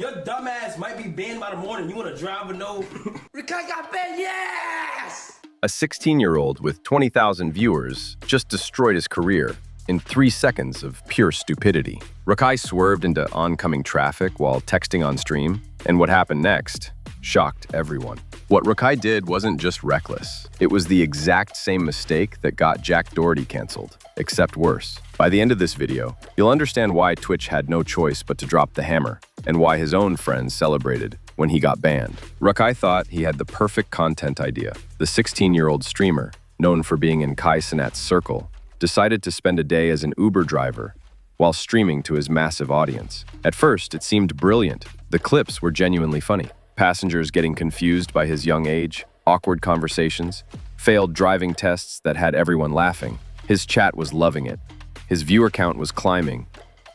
Your dumb ass might be banned by the morning. You wanna drive with no... Rakai got banned, yes! A 16-year-old with 20,000 viewers just destroyed his career in 3 seconds of pure stupidity. Rakai swerved into oncoming traffic while texting on stream, and what happened next shocked everyone. What Rakai did wasn't just reckless. It was the exact same mistake that got Jack Doherty canceled, except worse. By the end of this video, you'll understand why Twitch had no choice but to drop the hammer, and why his own friends celebrated when he got banned. Rakai thought he had the perfect content idea. The 16-year-old streamer, known for being in Kai Cenat's circle, decided to spend a day as an Uber driver while streaming to his massive audience. At first, it seemed brilliant. The clips were genuinely funny. Passengers getting confused by his young age, awkward conversations, failed driving tests that had everyone laughing. His chat was loving it. His viewer count was climbing,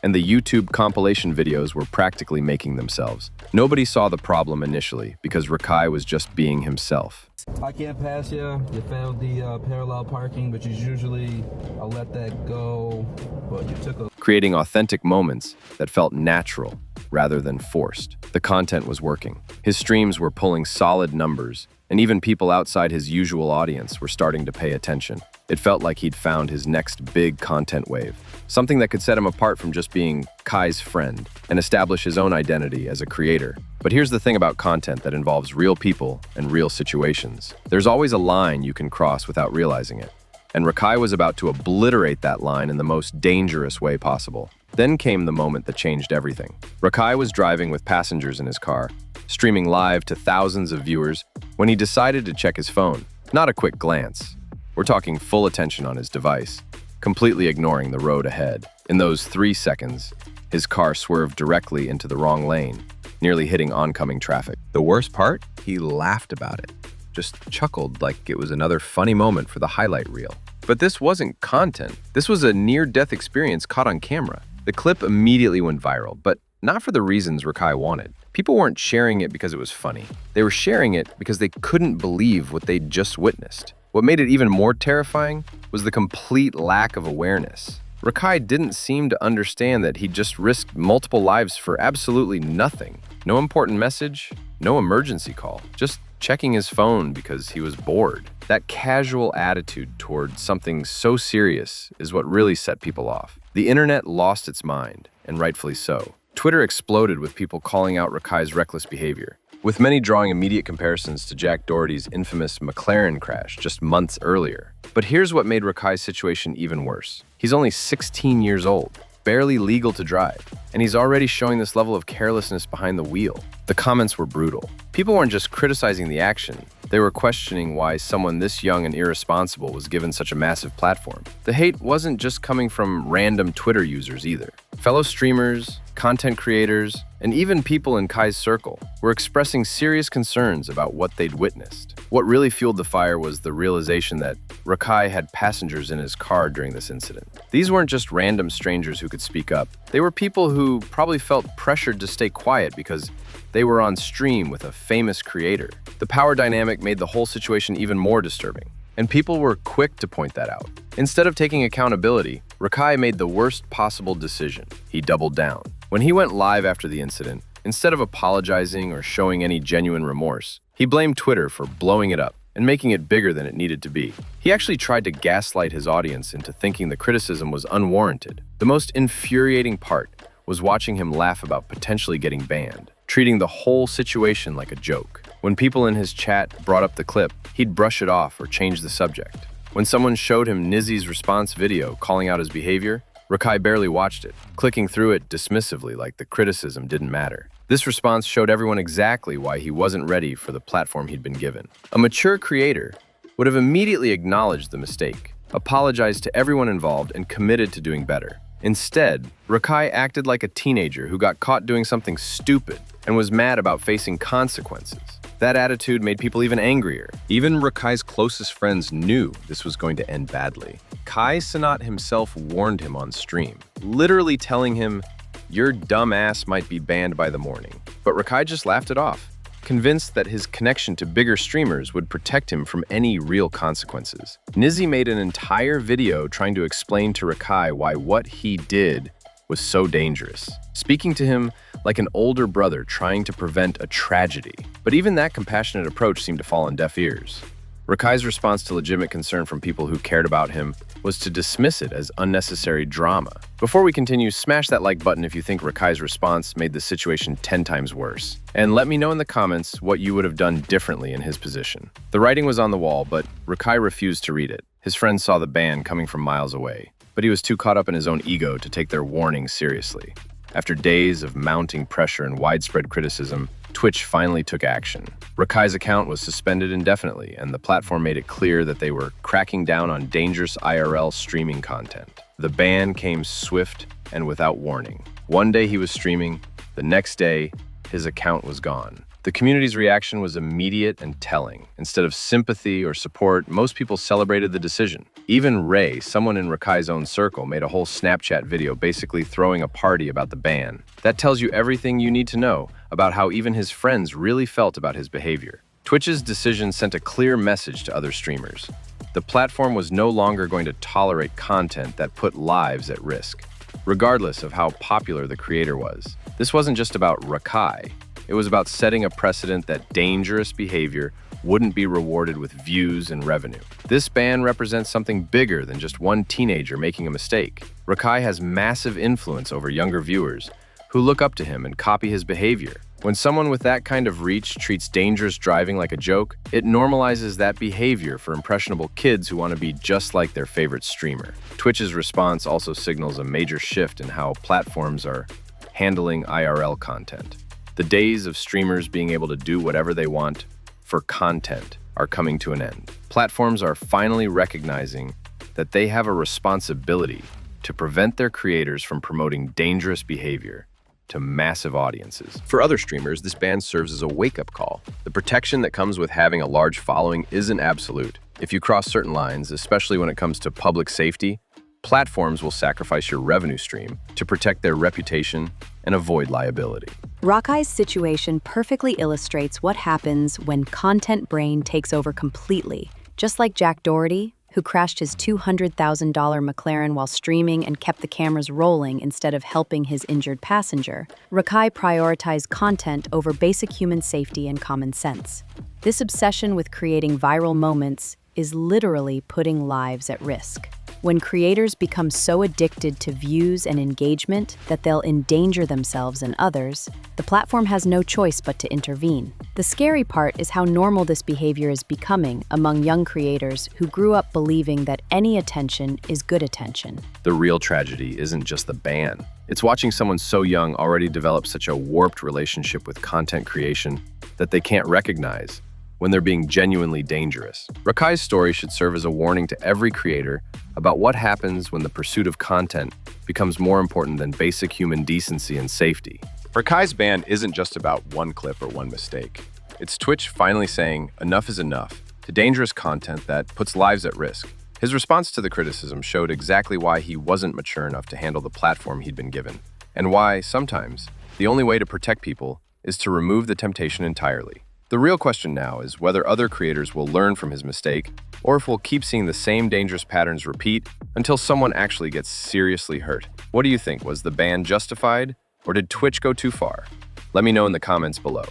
and the YouTube compilation videos were practically making themselves. Nobody saw the problem initially because Rakai was just being himself. I can't pass you. You failed the parallel parking, but usually I'll let that go. But you took a... Creating authentic moments that felt natural rather than forced. The content was working. His streams were pulling solid numbers, and even people outside his usual audience were starting to pay attention. It felt like he'd found his next big content wave, something that could set him apart from just being Kai's friend and establish his own identity as a creator. But here's the thing about content that involves real people and real situations. There's always a line you can cross without realizing it. And Rakai was about to obliterate that line in the most dangerous way possible. Then came the moment that changed everything. Rakai was driving with passengers in his car, streaming live to thousands of viewers, when he decided to check his phone. Not a quick glance. We're talking full attention on his device, completely ignoring the road ahead. In those 3 seconds, his car swerved directly into the wrong lane, nearly hitting oncoming traffic. The worst part? He laughed about it. Just chuckled like it was another funny moment for the highlight reel. But this wasn't content. This was a near-death experience caught on camera. The clip immediately went viral, but not for the reasons Rakai wanted. People weren't sharing it because it was funny. They were sharing it because they couldn't believe what they'd just witnessed. What made it even more terrifying was the complete lack of awareness. Rakai didn't seem to understand that he'd just risked multiple lives for absolutely nothing. No important message, no emergency call, just checking his phone because he was bored. That casual attitude toward something so serious is what really set people off. The internet lost its mind, and rightfully so. Twitter exploded with people calling out Rakai's reckless behavior, with many drawing immediate comparisons to Jack Doherty's infamous McLaren crash just months earlier. But here's what made Rakai's situation even worse. He's only 16 years old, barely legal to drive, and he's already showing this level of carelessness behind the wheel. The comments were brutal. People weren't just criticizing the action, they were questioning why someone this young and irresponsible was given such a massive platform. The hate wasn't just coming from random Twitter users either. Fellow streamers, content creators, and even people in Kai's circle were expressing serious concerns about what they'd witnessed. What really fueled the fire was the realization that Rakai had passengers in his car during this incident. These weren't just random strangers who could speak up. They were people who probably felt pressured to stay quiet because they were on stream with a famous creator. The power dynamic made the whole situation even more disturbing, and people were quick to point that out. Instead of taking accountability, Rakai made the worst possible decision. He doubled down. When he went live after the incident, instead of apologizing or showing any genuine remorse, he blamed Twitter for blowing it up and making it bigger than it needed to be. He actually tried to gaslight his audience into thinking the criticism was unwarranted. The most infuriating part was watching him laugh about potentially getting banned, treating the whole situation like a joke. When people in his chat brought up the clip, he'd brush it off or change the subject. When someone showed him Nizzy's response video calling out his behavior, Rakai barely watched it, clicking through it dismissively like the criticism didn't matter. This response showed everyone exactly why he wasn't ready for the platform he'd been given. A mature creator would have immediately acknowledged the mistake, apologized to everyone involved, and committed to doing better. Instead, Rakai acted like a teenager who got caught doing something stupid and was mad about facing consequences. That attitude made people even angrier. Even Rakai's closest friends knew this was going to end badly. Kai Cenat himself warned him on stream, literally telling him, "Your dumb ass might be banned by the morning." But Rakai just laughed it off, convinced that his connection to bigger streamers would protect him from any real consequences. Nizzy made an entire video trying to explain to Rakai why what he did was so dangerous, speaking to him like an older brother trying to prevent a tragedy. But even that compassionate approach seemed to fall on deaf ears. Rakai's response to legitimate concern from people who cared about him was to dismiss it as unnecessary drama. Before we continue, smash that like button if you think Rakai's response made the situation 10 times worse. And let me know in the comments what you would have done differently in his position. The writing was on the wall, but Rakai refused to read it. His friends saw the ban coming from miles away, but he was too caught up in his own ego to take their warning seriously. After days of mounting pressure and widespread criticism, Twitch finally took action. Rakai's account was suspended indefinitely, and the platform made it clear that they were cracking down on dangerous IRL streaming content. The ban came swift and without warning. One day he was streaming, the next day, his account was gone. The community's reaction was immediate and telling. Instead of sympathy or support, most people celebrated the decision. Even Ray, someone in Rakai's own circle, made a whole Snapchat video basically throwing a party about the ban. That tells you everything you need to know about how even his friends really felt about his behavior. Twitch's decision sent a clear message to other streamers. The platform was no longer going to tolerate content that put lives at risk, regardless of how popular the creator was. This wasn't just about Rakai. It was about setting a precedent that dangerous behavior wouldn't be rewarded with views and revenue. This ban represents something bigger than just one teenager making a mistake. Rakai has massive influence over younger viewers who look up to him and copy his behavior. When someone with that kind of reach treats dangerous driving like a joke, it normalizes that behavior for impressionable kids who want to be just like their favorite streamer. Twitch's response also signals a major shift in how platforms are handling IRL content. The days of streamers being able to do whatever they want for content are coming to an end. Platforms are finally recognizing that they have a responsibility to prevent their creators from promoting dangerous behavior to massive audiences. For other streamers, this ban serves as a wake-up call. The protection that comes with having a large following isn't absolute. If you cross certain lines, especially when it comes to public safety, platforms will sacrifice your revenue stream to protect their reputation and avoid liability. Rakai's situation perfectly illustrates what happens when content brain takes over completely. Just like Jack Doherty, who crashed his $200,000 McLaren while streaming and kept the cameras rolling instead of helping his injured passenger, Rakai prioritized content over basic human safety and common sense. This obsession with creating viral moments is literally putting lives at risk. When creators become so addicted to views and engagement that they'll endanger themselves and others, the platform has no choice but to intervene. The scary part is how normal this behavior is becoming among young creators who grew up believing that any attention is good attention. The real tragedy isn't just the ban. It's watching someone so young already develop such a warped relationship with content creation that they can't recognize when they're being genuinely dangerous. Rakai's story should serve as a warning to every creator about what happens when the pursuit of content becomes more important than basic human decency and safety. Rakai's ban isn't just about one clip or one mistake. It's Twitch finally saying enough is enough to dangerous content that puts lives at risk. His response to the criticism showed exactly why he wasn't mature enough to handle the platform he'd been given, and why, sometimes, the only way to protect people is to remove the temptation entirely. The real question now is whether other creators will learn from his mistake, or if we'll keep seeing the same dangerous patterns repeat until someone actually gets seriously hurt. What do you think? Was the ban justified, or did Twitch go too far? Let me know in the comments below.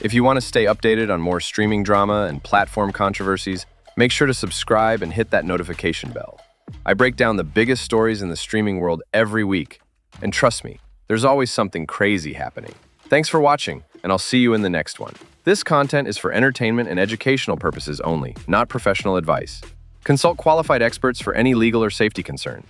If you want to stay updated on more streaming drama and platform controversies, make sure to subscribe and hit that notification bell. I break down the biggest stories in the streaming world every week, and trust me, there's always something crazy happening. Thanks for watching, and I'll see you in the next one. This content is for entertainment and educational purposes only, not professional advice. Consult qualified experts for any legal or safety concern.